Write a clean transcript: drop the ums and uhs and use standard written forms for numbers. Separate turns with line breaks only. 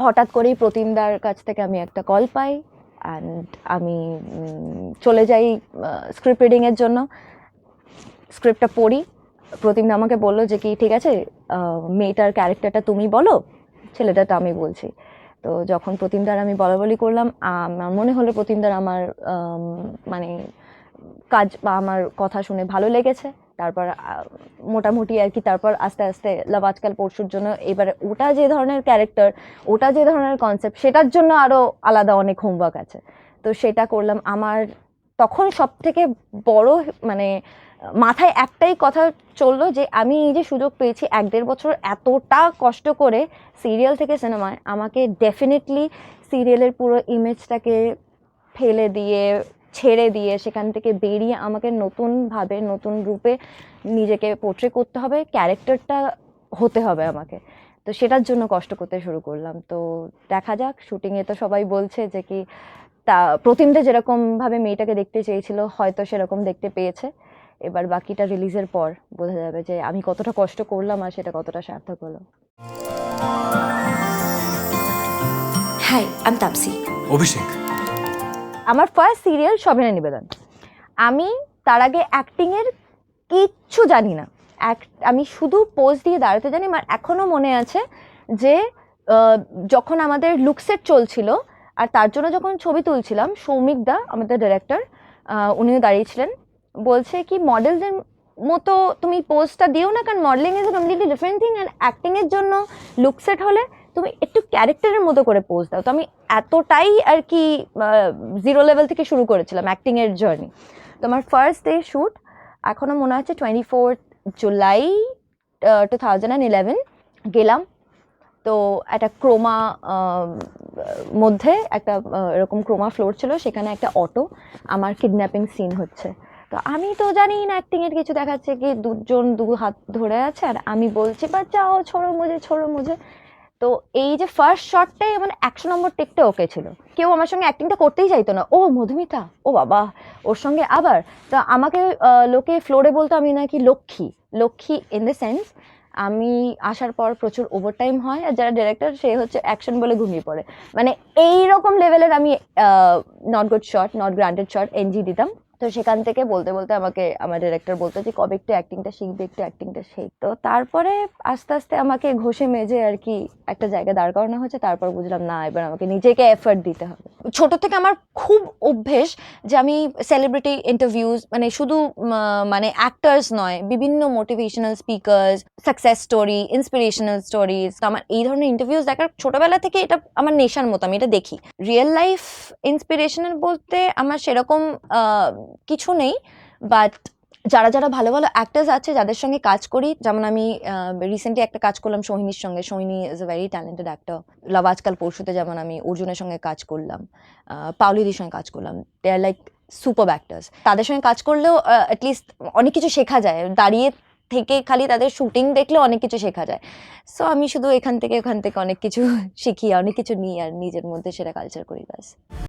হঠাৎ করেই প্রতিমদার কাছ থেকে আমি একটা কল পাই অ্যান্ড আমি চলে যাই স্ক্রিপ্ট রিডিংয়ের জন্য। স্ক্রিপ্টটা পড়ি, প্রতিমদা আমাকে বললো যে কি ঠিক আছে মেয়েটার ক্যারেক্টারটা তুমি বলো, ছেলেটাটা আমি বলছি। তো যখন প্রতিমদার আমি বলাবলি করলাম, আমার মনে হলো প্রতিমদার আমার মানে কাজ বা আমার কথা শুনে ভালো লেগেছে। তারপর মোটামুটি আর কি, তারপর আস্তে আস্তে লাভ আজকাল পরশুর জন্য এবারে ওটা যে ধরনের ক্যারেক্টার, ওটা যে ধরনের কনসেপ্ট, সেটার জন্য আরও আলাদা অনেক হোমওয়ার্ক আছে। তো সেটা করলাম। আমার তখন সব থেকে বড় মানে মাথায় একটাই কথা চললো যে আমি এই যে সুযোগ পেয়েছি 1-1.5 বছর এতটা কষ্ট করে সিরিয়াল থেকে সিনেমায়, আমাকে ডেফিনেটলি সিরিয়ালের পুরো ইমেজটাকে ফেলে দিয়ে ছেড়ে দিয়ে সেখান থেকে বেরিয়ে আমাকে নতুনভাবে নতুন রূপে নিজেকে পোর্ট্রে করতে হবে, ক্যারেক্টারটা হতে হবে আমাকে। তো সেটার জন্য কষ্ট করতে শুরু করলাম। তো দেখা যাক, শুটিংয়ে তো সবাই বলছে যে কি তা প্রতিমদা যেরকমভাবে মেয়েটাকে দেখতে চেয়েছিল হয়তো সেরকম দেখতে পেয়েছে। এবার বাকিটা রিলিজের পর বোঝা যাবে যে আমি কতটা কষ্ট করলাম আর সেটা কতটা সার্থক হলো।
হাই, আমি তাপসি।
অভিষেক।
আমার ফার্স্ট সিরিয়াল শোভনা নিবেদন। আমি তার আগে অ্যাক্টিংয়ের কিচ্ছু জানি না, আমি শুধু পোজ দিয়ে দাঁড়াতে জানি। আমার এখনও মনে আছে যে যখন আমাদের লুকসেট চলছিল আর তার জন্য যখন ছবি তুলছিলাম, সৌমিক দা আমাদের ডিরেক্টর, উনিও দাঁড়িয়েছিলেন, বলছে কি মডেলদের মতো তুমি পোজটা দিও না, কারণ modelling is a completely different thing and অ্যাক্টিংয়ের জন্য লুকসেট হলে তুমি একটু ক্যারেক্টারের মতো করে পোজ দাও। তো আমি এতটাই আর কি জিরো লেভেল থেকে শুরু করেছিলাম অ্যাক্টিংয়ের জার্নি। তো আমার ফার্স্ট ডে শ্যুট এখনও মনে আছে, 24 জুলাই 2011 গেলাম। তো একটা ক্রোমা মধ্যে একটা এরকম ক্রোমা ফ্লোর ছিল, সেখানে একটা অটো, আমার কিডন্যাপিং সিন হচ্ছে। তো আমি তো জানি না অ্যাক্টিংয়ের কিছু, দেখাচ্ছে কি দুজন দু হাত ধরে আছে আর আমি বলছি বাচ্চাও ছোড়ো মুঝে। তো এই যে ফার্স্ট শটটাই মানে 100 নম্বর টেকটা ওকে ছিল। কেউ আমার সঙ্গে অ্যাক্টিংটা করতেই চাইতো না। ও মধুমিতা, ও বাবা, ওর সঙ্গে আবার। তো আমাকে লোকে ফ্লোরে বলতো আমি নাকি লক্ষ্মী ইন দ্য সেন্স আমি আসার পর প্রচুর ওভারটাইম হয় আর যারা ডিরেক্টর সে হচ্ছে অ্যাকশন বলে ঘুমিয়ে পড়ে, মানে এইরকম লেভেলের আমি not good shot, not granted shot NG দিতাম। তো সেখান থেকে বলতে বলতে আমাকে আমার ডিরেক্টর বলতো যে কবে একটু অ্যাক্টিংটা শিখবে, একটু অ্যাক্টিংটা শেখ। তো তারপরে আস্তে আস্তে আমাকে ঘষে মেজে আর কি একটা জায়গায় দাঁড় করানো হয়েছে। তারপর বুঝলাম না, এবার আমাকে নিজেকে এফর্ট দিতে হবে। ছোট থেকে আমার খুব অভ্যেস যে আমি সেলিব্রিটি ইন্টারভিউজ, মানে শুধু মানে অ্যাক্টার্স নয়, বিভিন্ন motivational speakers, success story, inspirational stories, তো আমার এই ধরনের ইন্টারভিউজ দেখার ছোটবেলা থেকে এটা আমার নেশার মতো, আমি এটা দেখি। রিয়েল লাইফ ইন্সপিরেশনাল বলতে আমার সেরকম কিছু নেই, বাট যারা যারা ভালো ভালো অ্যাক্টার্স আছে যাদের সঙ্গে কাজ করি, যেমন আমি রিসেন্টলি একটা কাজ করলাম সোহিনীর সঙ্গে। Sohini is a very talented actor. Love আজকাল পরশুতে যেমন আমি অর্জুনের সঙ্গে কাজ করলাম, পাওলিদির সঙ্গে কাজ করলাম। দে আর লাইক সুপার অ্যাক্টার্স। তাদের সঙ্গে কাজ করলেও অ্যাটলিস্ট অনেক কিছু শেখা যায়, দাঁড়িয়ে থেকে খালি তাদের শুটিং দেখলেও অনেক কিছু শেখা যায়। সো আমি শুধু এখান থেকে ওখান থেকে অনেক কিছু শিখি, অনেক কিছু নিই আর নিজের মধ্যে সেটা কালচার করি, ব্যাস।